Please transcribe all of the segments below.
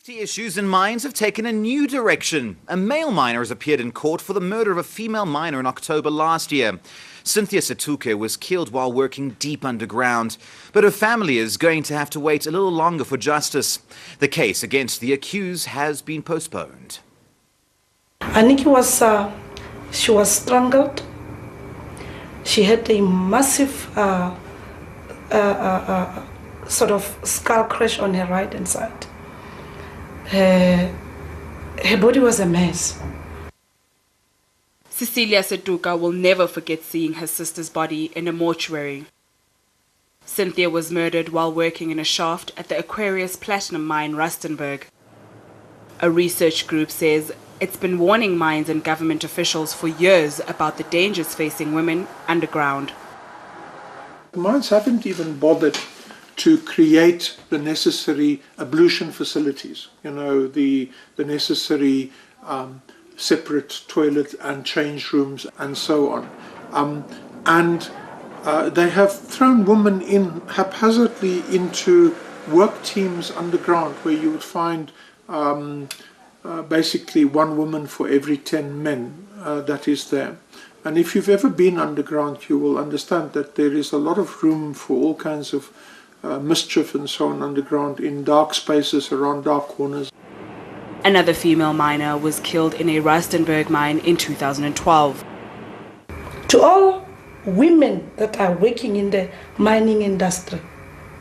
Issues in mines have taken a new direction. A male miner has appeared in court for the murder of a female miner in October last year. Cynthia Setuke was killed while working deep underground, but her family is going to have to wait a little longer for justice. The case against the accused has been postponed. Aniki she was strangled. She had a massive sort of skull crash on her right hand side. Her body was a mess. Cecilia Setuka will never forget seeing her sister's body in a mortuary. Cynthia was murdered while working in a shaft at the Aquarius Platinum mine, Rustenburg. A research group says it's been warning mines and government officials for years about the dangers facing women underground. Mines haven't even bothered to create the necessary ablution facilities, the necessary separate toilet and change rooms and so on. They have thrown women in haphazardly into work teams underground where you would find basically one woman for every 10 men that is there. And if you've ever been underground, you will understand that there is a lot of room for all kinds of mischief and so on underground in dark spaces around dark corners. Another female miner was killed in a Rustenburg mine in 2012. To all women that are working in the mining industry,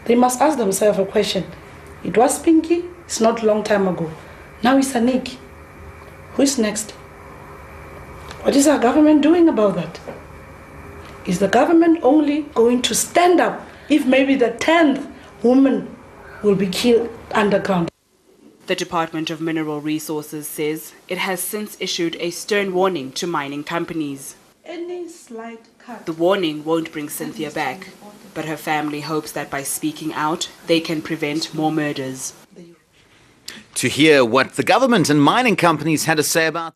they must ask themselves a question. It was Pinky, it's not a long time ago. Now it's Aniki. Who is next? What is our government doing about that? Is the government only going to stand up if maybe the 10th woman will be killed underground? The Department of Mineral Resources says it has since issued a stern warning to mining companies. Any slight cut. The warning won't bring Cynthia back, but her family hopes that by speaking out, they can prevent more murders. To hear what the government and mining companies had to say about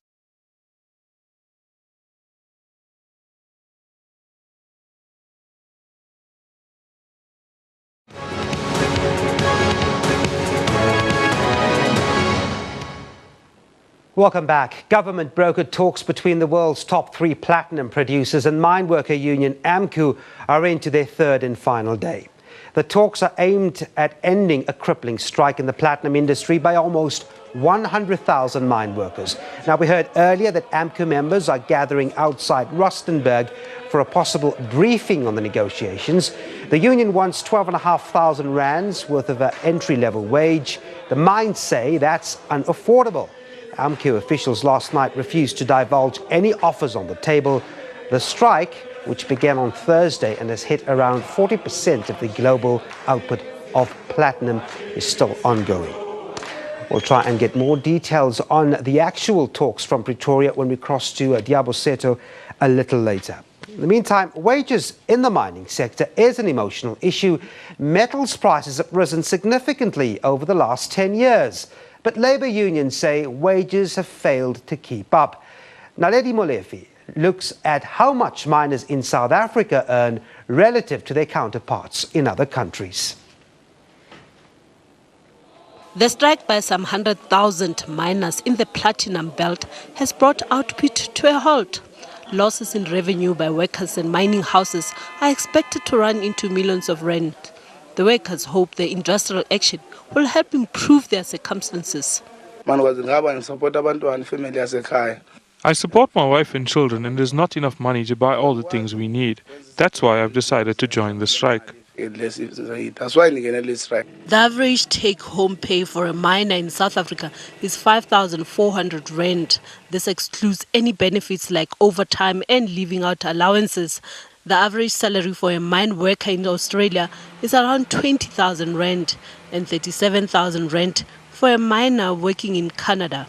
Welcome back. Government brokered talks between the world's top 3 platinum producers and mine worker union AMCU are into their third and final day. The talks are aimed at ending a crippling strike in the platinum industry by almost 100,000 mine workers. Now, we heard earlier that AMCU members are gathering outside Rustenburg for a possible briefing on the negotiations. The union wants 12,500 rands worth of an entry-level wage. The mines say that's unaffordable. AMCU officials last night refused to divulge any offers on the table. The strike, which began on Thursday and has hit around 40% of the global output of platinum, is still ongoing. We'll try and get more details on the actual talks from Pretoria when we cross to Diaboseto a little later. In the meantime, wages in the mining sector is an emotional issue. Metals prices have risen significantly over the last 10 years. But labour unions say wages have failed to keep up. Naledi Molefe looks at how much miners in South Africa earn relative to their counterparts in other countries. The strike by some 100,000 miners in the platinum belt has brought output to a halt. Losses in revenue by workers and mining houses are expected to run into millions of rand. The workers hope the industrial action will help improve their circumstances. I support my wife and children, and there's not enough money to buy all the things we need. That's why I've decided to join the strike. The average take-home pay for a miner in South Africa is 5,400 rand. This excludes any benefits like overtime and living out allowances. The average salary for a mine worker in Australia is around 20,000 rand and 37,000 rand for a miner working in Canada.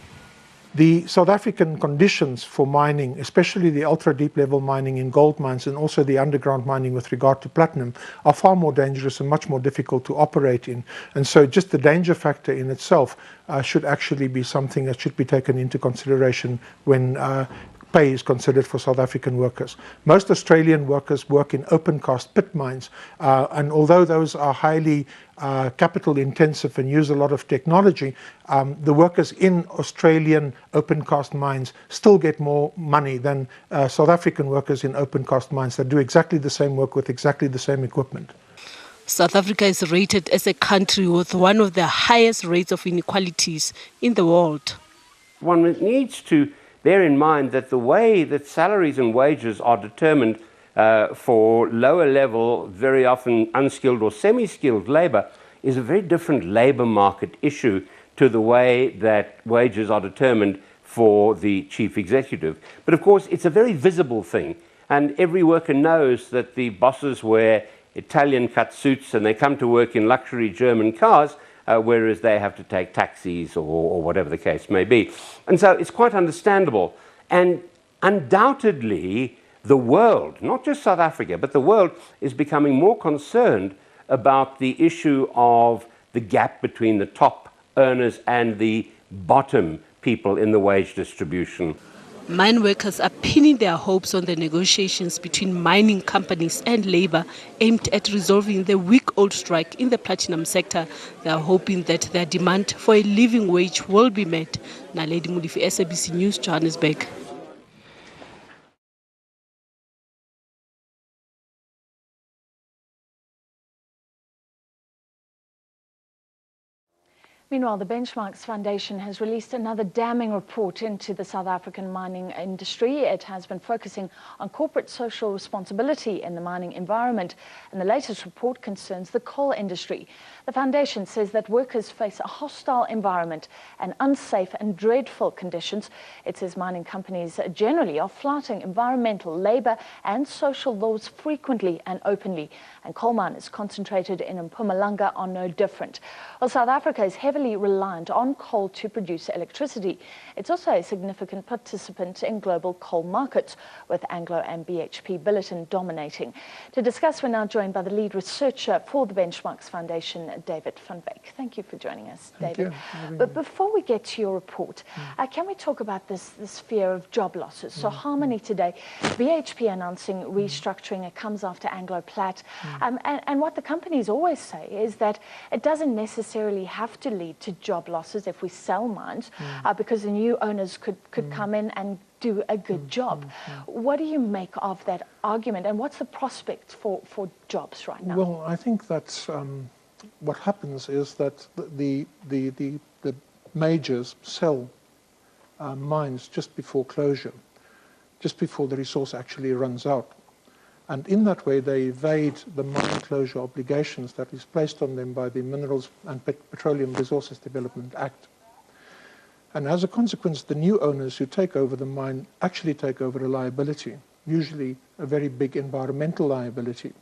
The South African conditions for mining, especially the ultra-deep level mining in gold mines and also the underground mining with regard to platinum, are far more dangerous and much more difficult to operate in. And so just the danger factor in itself should actually be something that should be taken into consideration when pay is considered for South African workers. Most Australian workers work in open-cast pit mines, and although those are highly capital intensive and use a lot of technology, the workers in Australian open-cast mines still get more money than South African workers in open-cast mines that do exactly the same work with exactly the same equipment. South Africa is rated as a country with one of the highest rates of inequalities in the world. One needs to bear in mind that the way that salaries and wages are determined for lower level, very often unskilled or semi-skilled labor is a very different labor market issue to the way that wages are determined for the chief executive. But of course, it's a very visible thing, and every worker knows that the bosses wear Italian cut suits and they come to work in luxury German cars, whereas they have to take taxis or whatever the case may be. And so it's quite understandable. And undoubtedly, the world, not just South Africa, but the world is becoming more concerned about the issue of the gap between the top earners and the bottom people in the wage distribution. Mine workers are pinning their hopes on the negotiations between mining companies and labor aimed at resolving the week-old strike in the platinum sector. They are hoping that their demand for a living wage will be met. Naledi Mudifi, SABC News, Johannesburg. Meanwhile, the Benchmarks Foundation has released another damning report into the South African mining industry. It has been focusing on corporate social responsibility in the mining environment, and the latest report concerns the coal industry. The foundation says that workers face a hostile environment and unsafe and dreadful conditions. It says mining companies generally are flouting environmental, labor and social laws frequently and openly, and coal miners concentrated in Mpumalanga are no different. Well, South Africa is heavily reliant on coal to produce electricity. It's also a significant participant in global coal markets, with Anglo and BHP Billiton dominating. To discuss, we're now joined by the lead researcher for the Benchmarks Foundation, David van Wyk. Thank you for joining us, David. But before we get to your report, can we talk about this fear of job losses? So Harmony today, BHP announcing restructuring, it comes after Anglo Plat. And what the companies always say is that it doesn't necessarily have to lead to job losses if we sell mines, because the new owners could come in and do a good job. What do you make of that argument, and what's the prospect for jobs right now? Well, I think that what happens is that the majors sell mines just before closure, just before the resource actually runs out. And in that way, they evade the mine closure obligations that is placed on them by the Minerals and Petroleum Resources Development Act. And as a consequence, the new owners who take over the mine actually take over a liability, usually a very big environmental liability.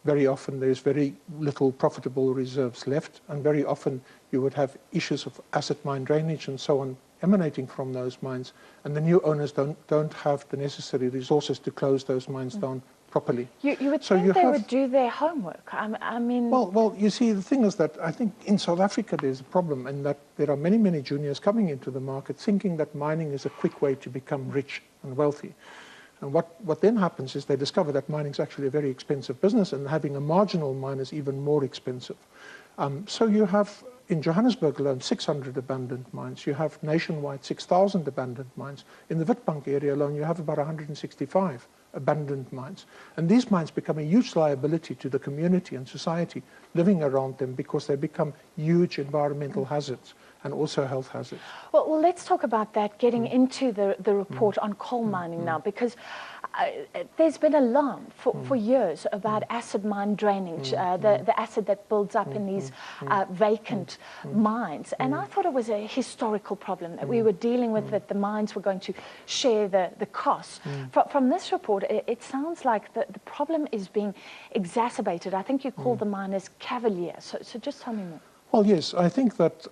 Very often there's very little profitable reserves left, and very often you would have issues of acid mine drainage and so on emanating from those mines, and the new owners don't have the necessary resources to close those mines down properly. You would think they would do their homework. I mean... Well, you see, the thing is that I think in South Africa there's a problem in that there are many, many juniors coming into the market thinking that mining is a quick way to become rich and wealthy. And what then happens is they discover that mining is actually a very expensive business, and having a marginal mine is even more expensive. So you have, in Johannesburg alone, 600 abandoned mines. You have nationwide 6,000 abandoned mines. In the Witbank area alone, you have about 165 abandoned mines. And these mines become a huge liability to the community and society living around them, because they become huge environmental hazards and also health hazards. Well, let's talk about that, getting into the report on coal mining now, because there's been alarm for years about acid mine drainage, the acid that builds up in these vacant mines. And I thought it was a historical problem that we were dealing with, that the mines were going to share the costs. From this report, it sounds like the problem is being exacerbated. I think you call the miners cavalier. So just tell me more. Well, yes, I think that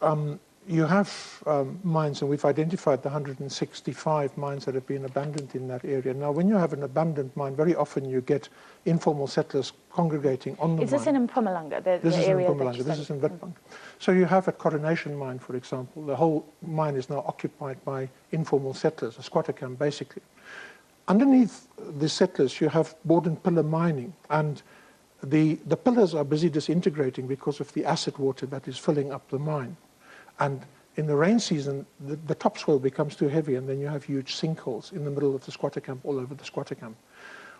you have mines, and we've identified the 165 mines that have been abandoned in that area. Now, when you have an abandoned mine, very often you get informal settlers congregating on the mine. Is this in Mpumalanga, the This is in area that Mpumalanga, you this is in studied? Witbank. So you have at Coronation Mine, for example, the whole mine is now occupied by informal settlers, a squatter camp, basically. Underneath the settlers, you have board and pillar mining, and the pillars are busy disintegrating because of the acid water that is filling up the mine. And in the rain season, the topsoil becomes too heavy, and then you have huge sinkholes in the middle of the squatter camp, all over the squatter camp.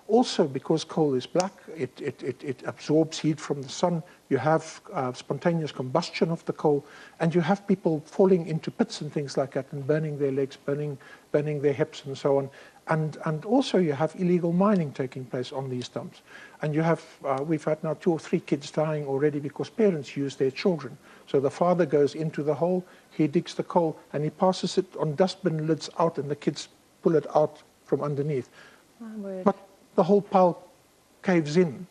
Also, because coal is black, it absorbs heat from the sun. You have spontaneous combustion of the coal, and you have people falling into pits and things like that and burning their legs, burning their hips and so on. And also you have illegal mining taking place on these dumps. And you have, we've had now 2 or 3 kids dying already because parents use their children. So the father goes into the hole, he digs the coal, and he passes it on dustbin lids out, and the kids pull it out from underneath. But the whole pile caves in.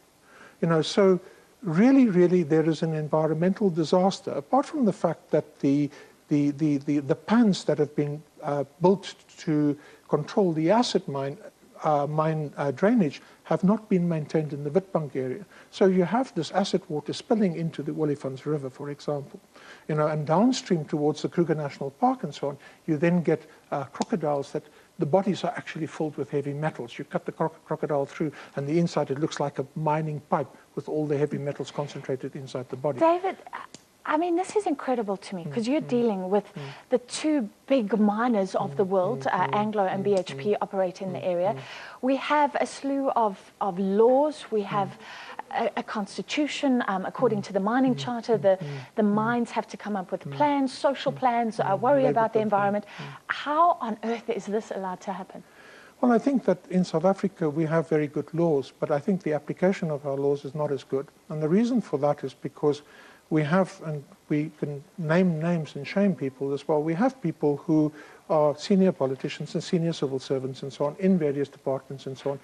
You know, so really there is an environmental disaster, apart from the fact that the pans that have been built to control the acid mine drainage have not been maintained in the Witbank area. So you have this acid water spilling into the Olifants River, for example. You know, and downstream towards the Kruger National Park and so on, you then get crocodiles that the bodies are actually filled with heavy metals. You cut the crocodile through, and the inside, it looks like a mining pipe with all the heavy metals concentrated inside the body. David, I mean, this is incredible to me, because you're dealing with the 2 big miners of the world, Anglo and BHP, operate in the area. We have a slew of laws. We have a constitution. According to the mining charter, the mines have to come up with plans, social plans, worry about the environment. How on earth is this allowed to happen? Well, I think that in South Africa we have very good laws, but I think the application of our laws is not as good. And the reason for that is because we have, and we can name names and shame people as well, we have people who are senior politicians and senior civil servants and so on in various departments and so on.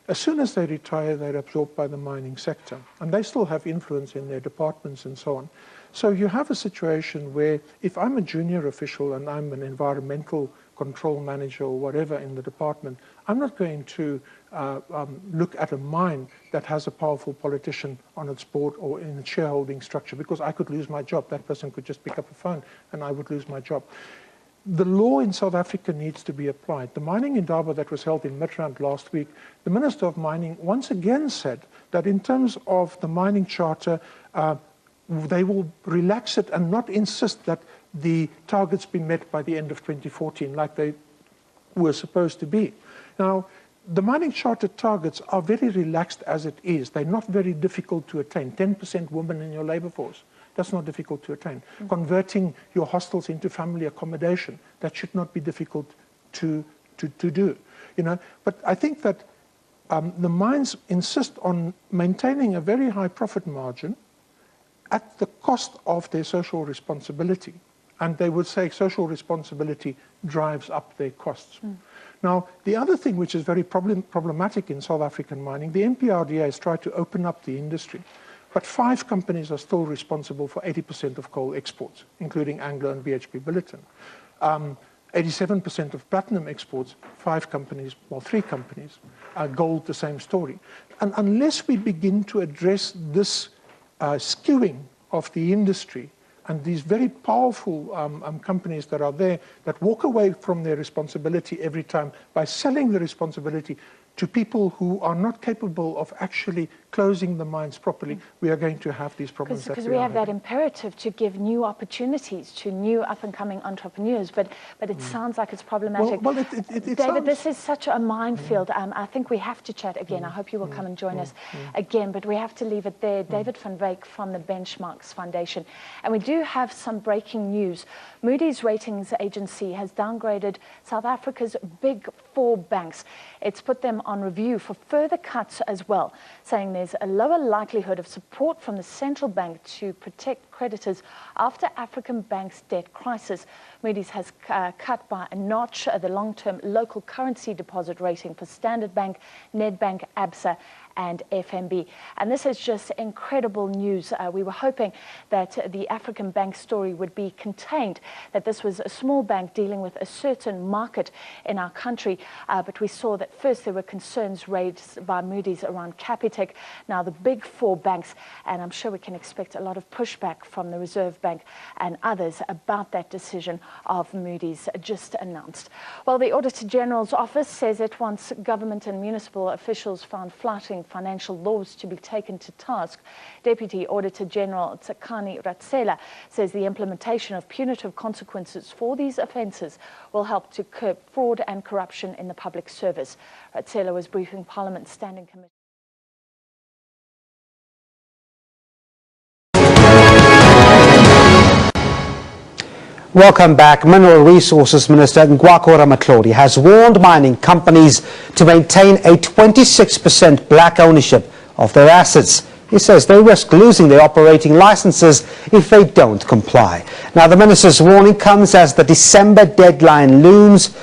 As soon as they retire, they're absorbed by the mining sector, and they still have influence in their departments and so on. So you have a situation where if I'm a junior official and I'm an environmental control manager or whatever in the department, I'm not going to look at a mine that has a powerful politician on its board or in its shareholding structure, because I could lose my job. That person could just pick up a phone and I would lose my job. The law in South Africa needs to be applied. The mining indaba that was held in Midrand last week, the Minister of Mining once again said that in terms of the mining charter, they will relax it and not insist that the targets be met by the end of 2014 like they were supposed to be. Now, the mining charter targets are very relaxed as it is. They're not very difficult to attain. 10% women in your labor force, that's not difficult to attain. Converting your hostels into family accommodation, that should not be difficult to do. You know? But I think that the mines insist on maintaining a very high profit margin at the cost of their social responsibility. And they would say social responsibility drives up their costs. Now, the other thing which is very problematic in South African mining, the MPRDA has tried to open up the industry, but 5 companies are still responsible for 80% of coal exports, including Anglo and BHP Billiton. 87% of platinum exports, 5 companies, well, 3 companies. Gold, the same story. And unless we begin to address this skewing of the industry, and these very powerful companies that are there that walk away from their responsibility every time by selling the responsibility to people who are not capable of actually closing the mines properly, we are going to have these problems. Because we have that imperative to give new opportunities to new up-and-coming entrepreneurs, but it sounds like it's problematic. Well, David, this is such a minefield. I think we have to chat again. I hope you will come and join us again, but we have to leave it there. David van Wyk from the Benchmarks Foundation. And we do have some breaking news. Moody's ratings agency has downgraded South Africa's big 4 banks. It's put them on review for further cuts as well, saying there's a lower likelihood of support from the central bank to protect creditors after African banks' debt crisis. Moody's has cut by a notch the long-term local currency deposit rating for Standard Bank, Nedbank, Absa and FNB. And this is just incredible news. We were hoping that the African bank story would be contained, that this was a small bank dealing with a certain market in our country, but we saw that first there were concerns raised by Moody's around Capitec, now the big four banks, and I'm sure we can expect a lot of pushback from the Reserve Bank and others about that decision of Moody's just announced. Well, the Auditor General's office says it wants government and municipal officials found flouting financial laws to be taken to task. Deputy Auditor General Tsakani Ratsela says the implementation of punitive consequences for these offences will help to curb fraud and corruption in the public service. Ratsela was briefing Parliament's Standing Committee. Welcome back. Mineral Resources Minister Ngwako Ramatlhodi has warned mining companies to maintain a 26% black ownership of their assets. He says they risk losing their operating licenses if they don't comply. Now, the minister's warning comes as the December deadline looms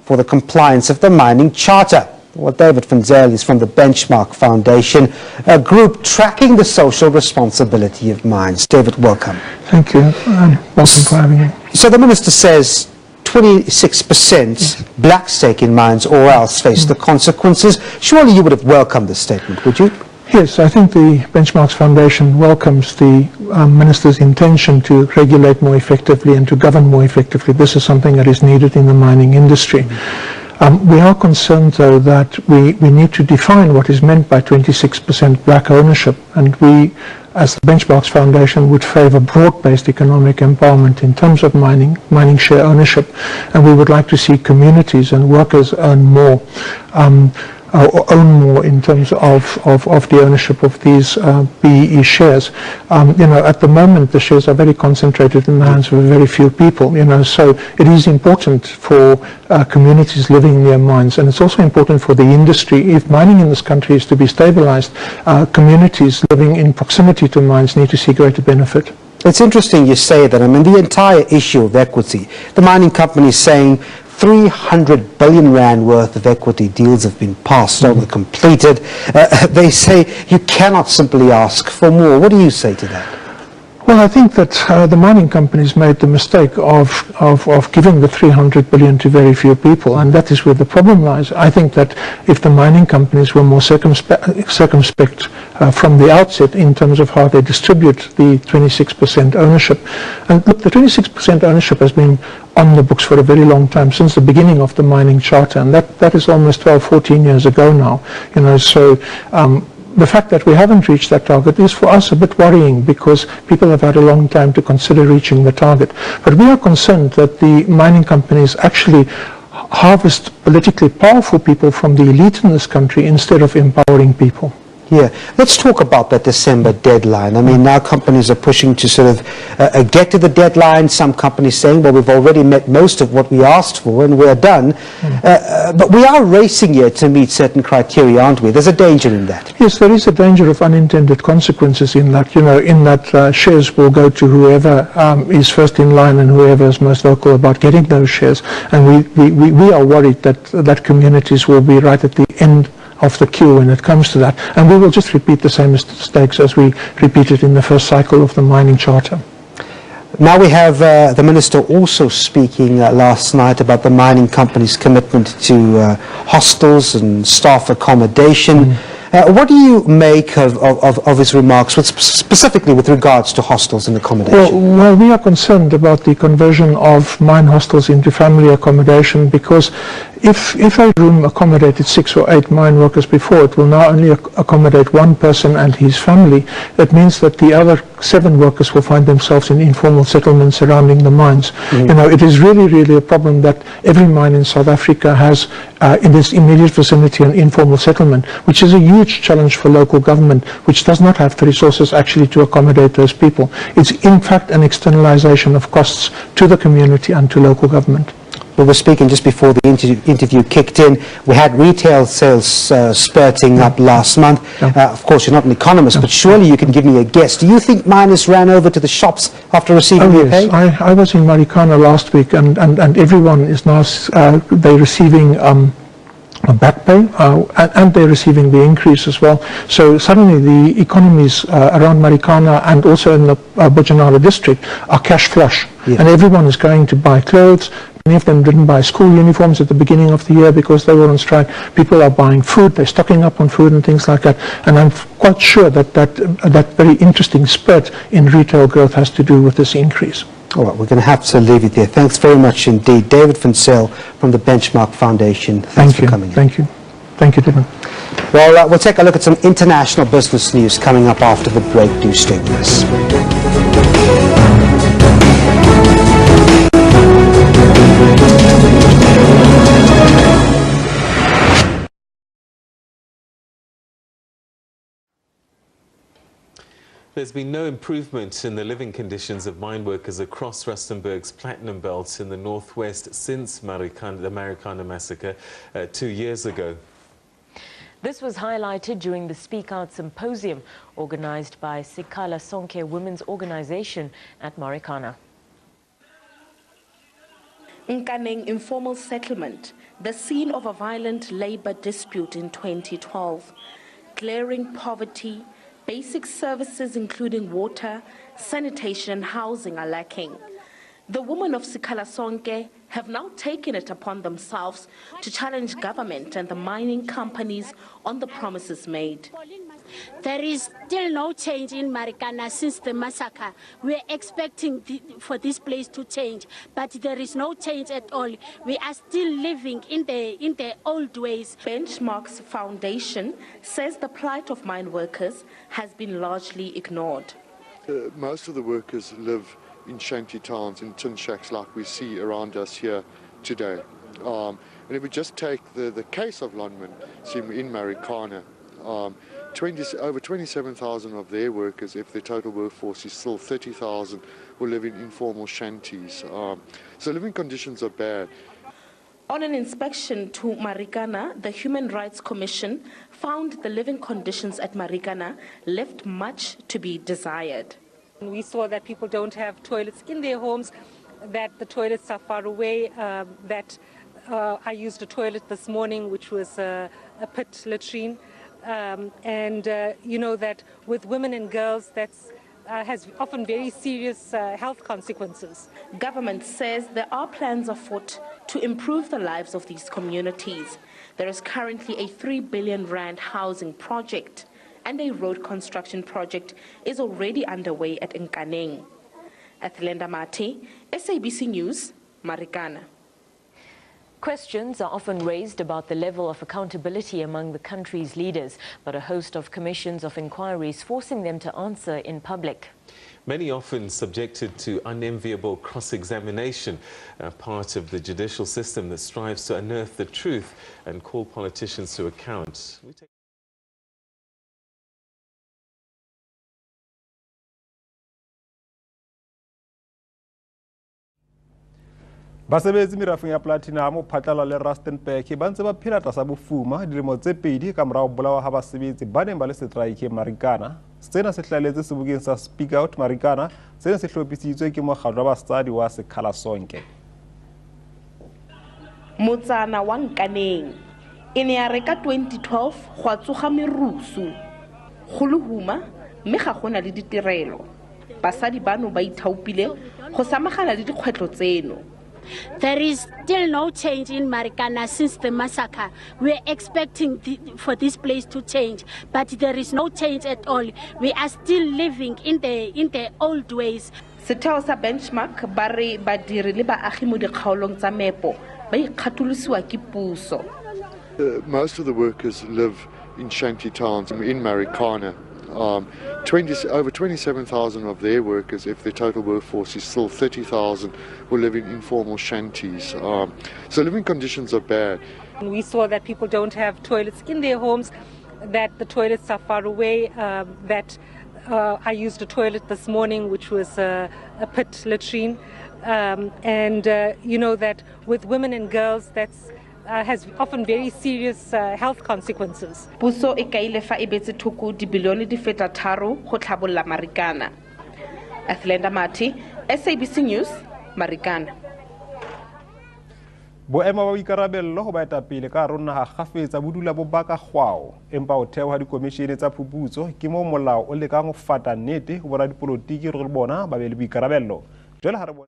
for the compliance of the mining charter. Well, David van Zyl is from the Benchmark Foundation, a group tracking the social responsibility of mines. David, welcome. Thank you. Welcome for having me. So the minister says 26% black stake in mines or else face the consequences. Surely you would have welcomed this statement, would you? Yes, I think the Benchmarks Foundation welcomes the Minister's intention to regulate more effectively and to govern more effectively. This is something that is needed in the mining industry. We are concerned, though, that we need to define what is meant by 26% black ownership, and we, as the Benchmarks Foundation, would favour broad-based economic empowerment in terms of mining share ownership, and we would like to see communities and workers earn more. Own more in terms of the ownership of these BEE shares. At the moment the shares are very concentrated in the hands of very few people, so it is important for communities living near mines, and it's also important for the industry. If mining in this country is to be stabilized, communities living in proximity to mines need to see greater benefit. It's interesting you say that. I mean, the entire issue of equity, the mining company is saying 300 billion rand worth of equity deals have been passed over, completed. They say you cannot simply ask for more. What do you say to that? Well, I think that the mining companies made the mistake of giving the 300 billion to very few people, and that is where the problem lies. I think that if the mining companies were more circumspect from the outset in terms of how they distribute the 26% ownership, and look, the 26% ownership has been on the books for a very long time, since the beginning of the mining charter, and that is almost 12, 14 years ago now. So the fact that we haven't reached that target is for us a bit worrying, because people have had a long time to consider reaching the target. But we are concerned that the mining companies actually harvest politically powerful people from the elite in this country instead of empowering people. Yeah, let's talk about that December deadline. I mean, now companies are pushing to sort of get to the deadline. Some companies saying, well, we've already met most of what we asked for and we're done. But we are racing here to meet certain criteria, aren't we? There's a danger in that. Yes, there is a danger of unintended consequences in that. In that shares will go to whoever is first in line and whoever is most vocal about getting those shares. And we are worried that communities will be right at the end of the queue when it comes to that, and we will just repeat the same mistakes as we repeated in the first cycle of the mining charter. Now we have the minister also speaking last night about the mining company's commitment to hostels and staff accommodation. What do you make of his remarks, specifically with regards to hostels and accommodation? Well, we are concerned about the conversion of mine hostels into family accommodation, because if a room accommodated 6 or 8 mine workers before, it will now only accommodate one person and his family. That means that the other 7 workers will find themselves in informal settlements surrounding the mines. It is really a problem that every mine in South Africa has in its immediate vicinity an informal settlement, which is a huge challenge for local government, which does not have the resources actually to accommodate those people. It's in fact an externalization of costs to the community and to local government. We were speaking just before the interview kicked in. We had retail sales spurting up last month. Of course, you're not an economist, but surely you can give me a guess. Do you think miners ran over to the shops after receiving their pay? I was in Marikana last week, and everyone is now they're receiving back pay, and they're receiving the increase as well. So suddenly the economies around Marikana and also in the Bojanara district are cash flush, and everyone is going to buy clothes. Many of them didn't buy school uniforms at the beginning of the year because they were on strike. People are buying food, they're stocking up on food and things like that. And I'm quite sure that that very interesting spurt in retail growth has to do with this increase. All right, we're going to have to leave it there. Thanks very much indeed. David van Zyl from the Benchmark Foundation. Thanks for coming in. Thank you. Thank you, Dylan. Well, we'll take a look at some international business news coming up after the break. Do stay with us. There's been no improvement in the living conditions of mine workers across Rustenburg's platinum belt in the northwest since the Marikana massacre 2 years ago. This was highlighted during the Speak Out Symposium organized by Sikhala Sonke Women's Organization at Marikana. Nkaneng informal settlement, the scene of a violent labor dispute in 2012. Glaring poverty, basic services including water, sanitation and housing are lacking. The women of Sikhala Sonke have now taken it upon themselves to challenge government and the mining companies on the promises made. There is still no change in Marikana since the massacre. We are expecting for this place to change, but there is no change at all. We are still living in the old ways. Benchmark's foundation says the plight of mine workers has been largely ignored. Most of the workers live in shanty towns, in tin shacks like we see around us here today. And if we just take the case of Lonmin in Marikana, over 27,000 of their workers, if their total workforce is still 30,000, will live in informal shanties. So living conditions are bad. On an inspection to Marikana, the Human Rights Commission found the living conditions at Marikana left much to be desired. We saw that people don't have toilets in their homes, that the toilets are far away, that I used a toilet this morning which was a pit latrine, and you know that with women and girls that's has often very serious health consequences. Government says there are plans afoot to improve the lives of these communities. There is currently a 3 billion rand housing project, and a road construction project is already underway at Nkaneng. Athlenda Mati, SABC News, Marikana. Questions are often raised about the level of accountability among the country's leaders, but a host of commissions of inquiries forcing them to answer in public. Many often subjected to unenviable cross-examination, part of the judicial system that strives to unearth the truth and call politicians to account. Basebetsi merafong ya platinum o phatlala le Rustenburg ba ntse ba phela tlasa bofuma dilemo tse pedi ka morao bolawa ha basebetsi ba neng ba le strike Marikana. Sena se hlaletse sebukeng sa Speak Out Marikana, sena se hlophisitswe ke mokgatlo wa basadi wa Sikhala Sonke. Motsana wa Nkaneng e ne ya reka 2012 gwa tsoga merusu go lehuma mme ga gona le ditirelo. Basadi bano ba ithaupile go samagana le dikgwetlo tseno. There is still no change in Marikana since the massacre. We are expecting for this place to change, but there is no change at all. We are still living in the old ways. Setheo sa Benchmark ba re badiri le baagi mo dikgaolong tsa meepo ba ikgatolosiwa ke puso. Most of the workers live in shanty towns in Marikana. Over 27,000 of their workers, if their total workforce is still 30,000, will live in informal shanties. So living conditions are bad. We saw that people don't have toilets in their homes, that the toilets are far away, that I used a toilet this morning which was a pit latrine, and you know that with women and girls that's has often very serious health consequences. Puso e kaile fa e betse thoko dibilione di feta 3 go tlhabolla Marikana. Athlenda Mati, SABC News, Marikana. boemo ba boikarabello go baetapele ka hare ho naha kgafetsa bo dula bo baka kgwao empa ho thewa dikomishene tsa phuputso ke moo molao o lekang ho fata nnete ho boradipolotiki hore le bona ba be le boikarabello. Jwale ha re bona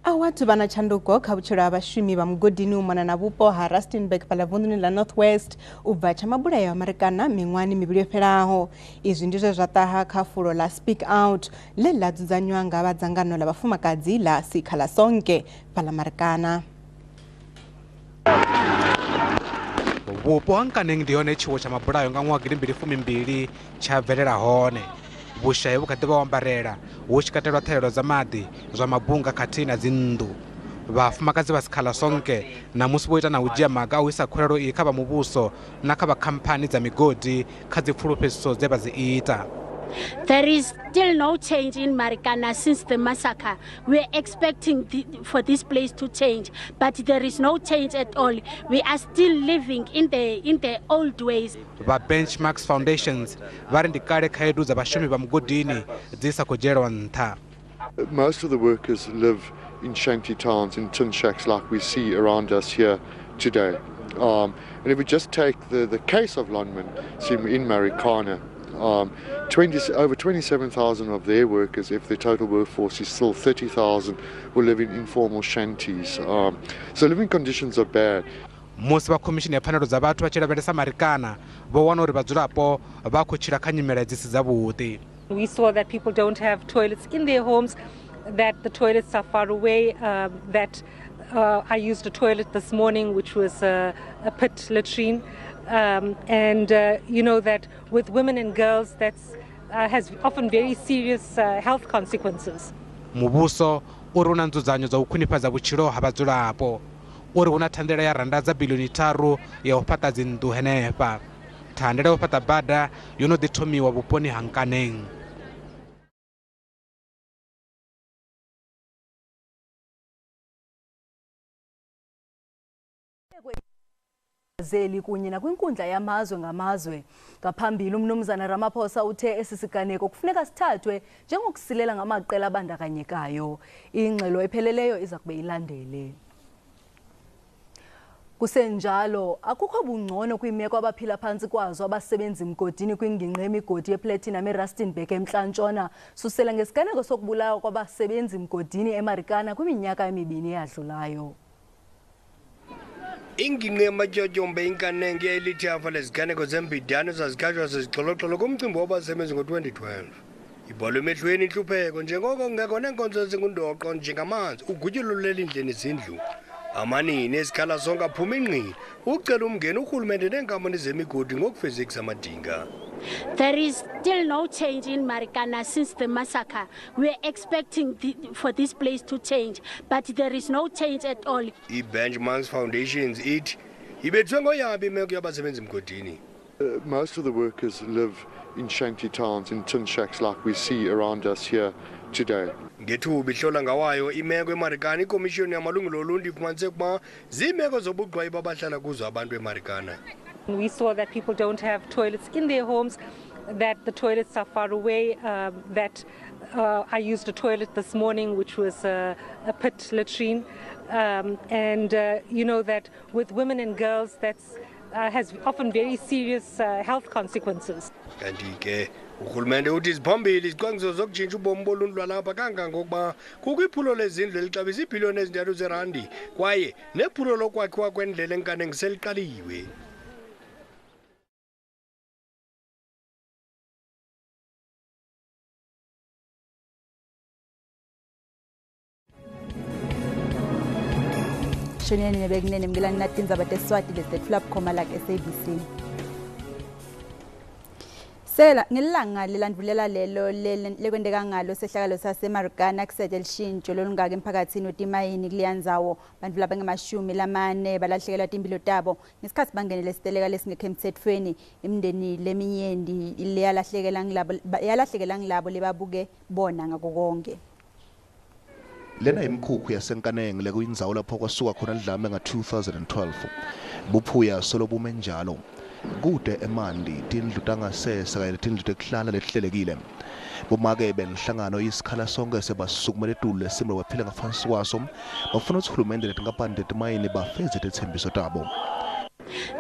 Awatu bana chanduko kabuchira abashumi ba mgodini umana na bupo ha Rustenburg palavunduni la Northwest uvacha mabula ya Amerikana mingwani mibili feraho izi ndizo zataha kafulo la Speak Out le ladzanywa nga abadzangano la bafumakazi la Sikhala Sonke pala Amerikana. Bupo hankaneng ndione chiwo cha mabula yo nga ngwagiri 2022 cha velela hone. Bushaye bukati bawambarela woshikatelwa thelelo za madi zwa mabunga khathina dzindu vafumakazi va Sikhala Sonke na musi boita na ujia maga uisa khulelo i kha va mubuso na kha va khamphani dza migodi kha dzipfuluphedziso dze vha dzi ita. There is still no change in Marikana since the massacre. We are expecting for this place to change, but there is no change at all. We are still living in the old ways. Va Benchmarks Foundations vari ndikale khaedu dza vashumi va mugodini dzisa kujelwa ntha. Most of the workers live in shanty towns, in tin shacks like we see around us here today. And if we just take the case of Lonmin in Marikana, over 27,000 of their workers, if their total workforce is still 30,000, will live in informal shanties. So living conditions are bad. Musi va commission ya pfanelo dza vhathu va chilavhelesa Marikana vo wana uri vadzulapo va khou tshila kha nyimele dzisi dzavhuḓi. We saw that people don't have toilets in their homes, that the toilets are far away, that I used a toilet this morning which was a pit latrine. You know that with women and girls that has often very serious health consequences. Mubuso uri una nzudzanyo dza u khwinifhadza vhutshilo ha vhadzulapo uri una thandela ya randa dza bilioni 3 ya u fhaṱa dzinnḓu henefha. Thandela ya u fhaṱa bada yo no ḓi thomiwa vhuponi ha Nkaneng. Zeli kunye nakwinkundla yamazwe ngamazwe ngaphambili umnumzana Ramaphosa uthe esisiganeko kufuneka sithathwe njengokusilela ngamaqela abandakanyekayo. Ingxelo epheleleyo iza kube ilandele. Kusenjalo akukho bungcono kwimeko abaphila phantsi kwazo abasebenzi mgodini kwingingqi yemigodi yeplatinum eRustenburg eMntla-Ntshona susela ngesiganeko sokubulawa kwabasebenzi mgodini eMarikana kwiminyaka emibini eyadlulayo. Ingingqi yamatyotyombe iNkanenge elithi afa leziganeko zembidano zazikhatshwa zezixholo-xholo kumcimbi wabasebenzi ngo-2012. Ibhalwe emehlweni intlupheko njengoko kungekho neenkonzo ezingundoqo njengamanzi, ugutyulo lelindle nezindlu. Amanini esikhala sonke aphuma ingqini ucela umngeni urhulumente neenkampani zemigodi ngokufezekisa amadinga. There is still no change in Marikana since the massacre. We are expecting for this place to change, but there is no change at all. I-Benchmarks Foundations ithi ibethwe ngoyabi imeko yabasebenzi mgodini. Most of the workers live in shanty towns, in tin shacks like we see around us here today. Ngethuba ihlola ngawayo imeko eMarikana ikomishoni yamalungelo oluntu ifumanise ukuba ziimeko zobugqwayi babahlala kuzo abantu eMarikana. We saw that people don't have toilets in their homes, that the toilets are far away, that I used a toilet this morning which was a pit latrine, you know that with women and girls that has often very serious health consequences. Kanti-ke urhulumente uthi ziphambili izicwangciso zokutshintsha ubomi boluntu lwalapha kangangokuba kukho iphulo lezindlu elixabisa iibhiliyoni ezintathu zeerandi kwaye nephulo lokwakhiwa kwendlela eNkaneng seliqaliwe. Shoneni nebekunene mngilani natinza abateswati lesitfula bukhoma la SABC. Sela ngelanga lelandvulela lelo lekwendeka ngalo sehlakalo saseMarikana kusethe lishintsho lolungaka emphakathini otimayini kuliyanzawo bantu labangamashumi lamane balahlekelwa timpilo tabo ngesikhathi bangenele siteleka lesingekho emthethweni imindeni leminyendi yalahlekela ngilabo lebabuke bona ngako konke. Lena imkhukhu yasenkaneng lekuyindzawo lapho kwasuka khona lidlame nga 2012 buphuya solo bume njalo kude emandi tindlu tangasese kanye tindlu tekuhlala letihlelekile. Bomake benhlangano isikhala sonke sebasukumela etulu lesimilo baphila ngaphansi kwaso bafuna ukuthi uhulumende letinkampani tetimayini bafeze tethembiso tabo.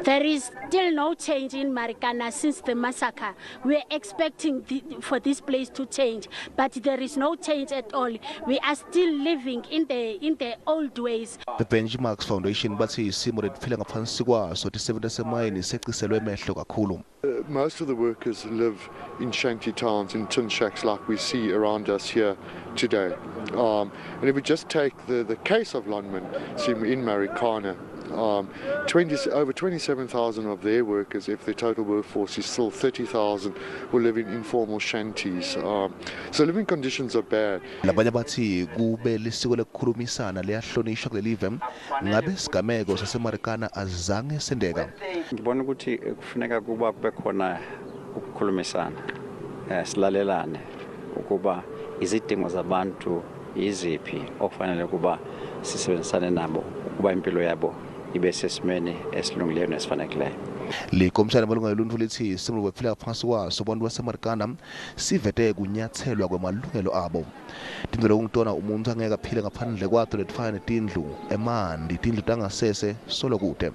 There is still no change in Marikana since the massacre. We are expecting for this place to change, but there is no change at all. We are still living in the old ways. The Benchmarks Foundation bathi isimo letiphila ngaphansi kwaso tisebenza semayini seqiselwe emehlo kakhulu. Most of the workers live in shanty towns, in tin shacks like we see around us here today. And if we just take the case of Lonman in Marikana, over 27,000 of their workers, if their total workforce is still 30,000, will live in informal shanties. So living conditions are bad. Labanye bathi kube lisiko lekukhulumisana liyahlonishwa kulelive ngabe sigameko saseMarikana azange sendeka. Ngibona ukuthi kufuneka kuba kube khona ukukhulumisana silalelane ukuba izidingo zabantu iziphi okufanele kuba sisebenzisane nabo ukuba impilo yabo ibe sesimeni esilungileyo nesifanelekileyo. Likomishana malunga yoluntu lithi isimo lokuphila ngaphansi kwaso abantu baseMarikana sivete kunyathelwa kwamalungelo abo. Tindlu lokungitona umuntu angeke aphile ngaphandle kwato letifana netindlu emandi tindlu tangasese solo kude.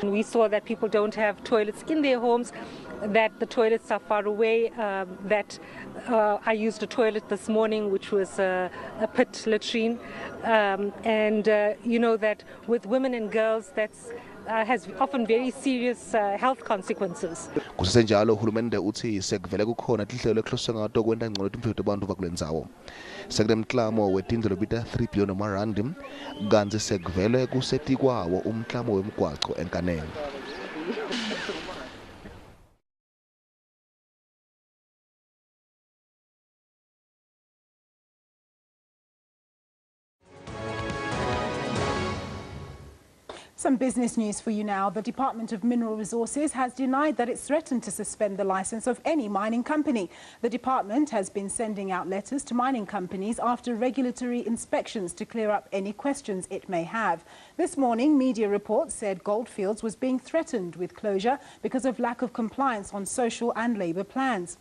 We saw that people don't have toilets in their homes, that the toilets are far away, that I used a toilet this morning which was a pit latrine, and you know that with women and girls that's has often very serious health consequences. Kusenjalo uhulumende uthi sekuvele kukhona tinhlelo lehloswe ngato kwenta ngcono impilo yabantu bakulendzawo. Sekunemklamo wetindlu lobita 3 billion amarandi kanti sekuvele kusetikwawo umklamo wemgwaqo enkaneni. Some business news for you now. The Department of Mineral Resources has denied that it's threatened to suspend the license of any mining company. The department has been sending out letters to mining companies after regulatory inspections to clear up any questions it may have. This morning, media reports said Goldfields was being threatened with closure because of lack of compliance on social and labour plans.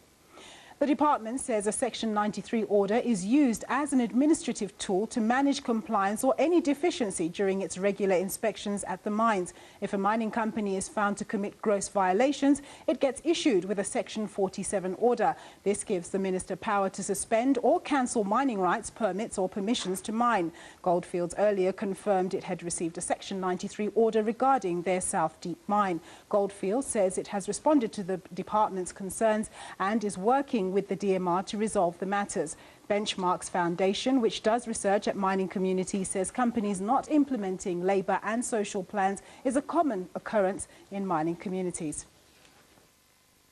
The department says a Section 93 order is used as an administrative tool to manage compliance or any deficiency during its regular inspections at the mines. If a mining company is found to commit gross violations, it gets issued with a Section 47 order. This gives the minister power to suspend or cancel mining rights, permits or permissions to mine. Goldfields earlier confirmed it had received a Section 93 order regarding their South Deep mine. Goldfields says it has responded to the department's concerns and is working with the DMR to resolve the matters. Benchmarks Foundation, which does research at mining communities, says companies not implementing labour and social plans is a common occurrence in mining communities.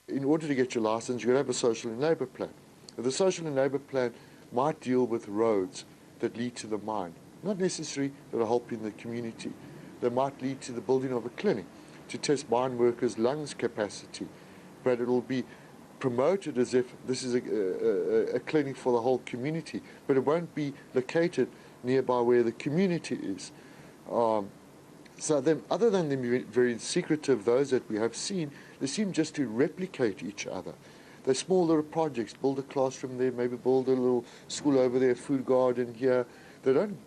In order to get your license, you've got to have a social and labour plan. The social and labour plan might deal with roads that lead to the mine, not necessarily that are helping the community. They might lead to the building of a clinic to test mine workers' lungs capacity, but it will be promoted as if this is a clinic for the whole community, but it won't be located nearby where the community is. So then, other than them being very secretive, those that we have seen, they seem just to replicate each other. They're small little projects, build a classroom there, maybe build a little school over there, food garden here. They don't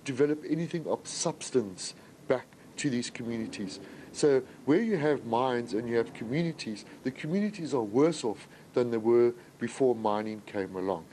develop anything of substance back to these communities. So where you have mines and you have communities, the communities are worse off than they were before mining came along.